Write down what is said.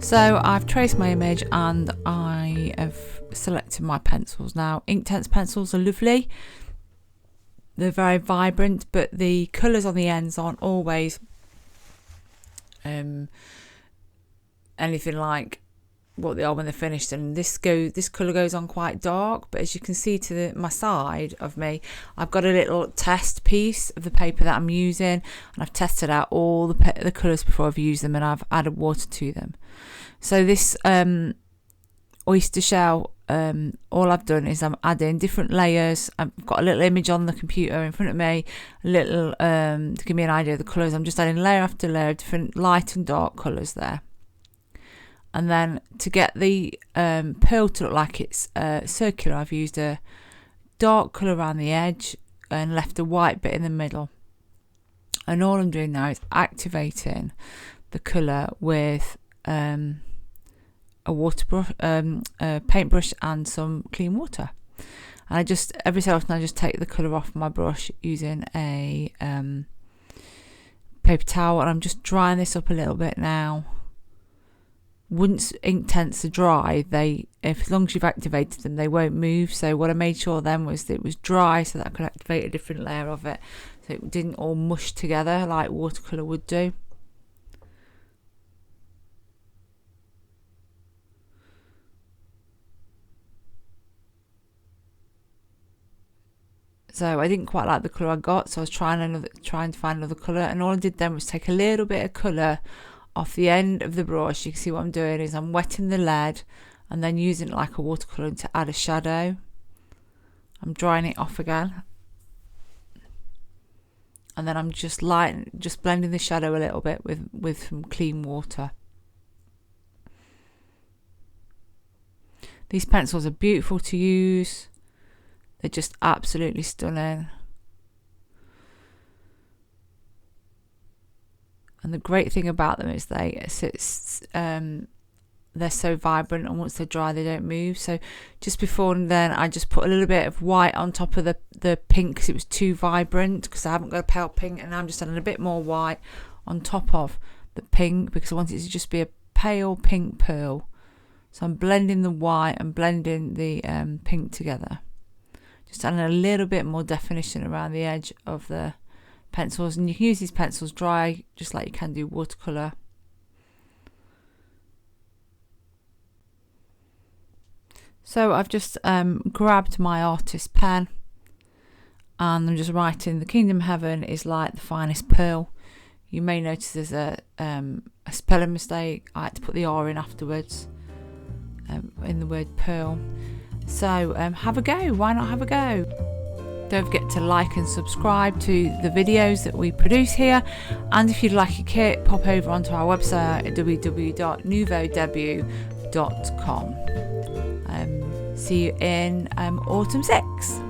So I've traced my image and I have selected my pencils. Now Inktense pencils are lovely, they're very vibrant, but the colours on the ends aren't always anything like what they are when they're finished. And this colour goes on quite dark, but as you can see to my side of me, I've got a little test piece of the paper that I'm using, and I've tested out all the colours before I've used them, and I've added water to them. So this oyster shell, all I've done is I'm adding different layers. I've got a little image on the computer in front of me, a little to give me an idea of the colours. I'm just adding layer after layer of different light and dark colours there. And then to get the pearl to look like it's circular, I've used a dark colour around the edge and left a white bit in the middle. And all I'm doing now is activating the colour with a water brush, a paintbrush and some clean water. And I just, every so often, I just take the colour off my brush using a paper towel, and I'm just drying this up a little bit now. Once Inktense are dry, as long as you've activated them, they won't move. So what I made sure then was that it was dry, so that I could activate a different layer of it, so it didn't all mush together like watercolour would do. So I didn't quite like the colour I got, so I was trying to find another colour, and all I did then was take a little bit of colour off the end of the brush. You can see what I'm doing is I'm wetting the lead and then using it like a watercolour to add a shadow. I'm drying it off again, and then I'm just blending the shadow a little bit with some clean water. These pencils are beautiful to use. They're just absolutely stunning. And the great thing about them is they're so vibrant, and once they're dry they don't move. So just before and then I just put a little bit of white on top of the pink because it was too vibrant, because I haven't got a pale pink, and now I'm just adding a bit more white on top of the pink because I want it to just be a pale pink pearl. So I'm blending the white and blending the pink together, just adding a little bit more definition around the edge of the pencils. And you can use these pencils dry just like you can do watercolour. So I've just grabbed my artist pen and I'm just writing, "The kingdom heaven is like the finest pearl." You may notice there's a spelling mistake. I had to put the R in afterwards in the word pearl. So have a go. Why not have a go? Don't forget to like and subscribe to the videos that we produce here, and if you'd like a kit, pop over onto our website at www.nouveaudebut.com. See you in autumn 6.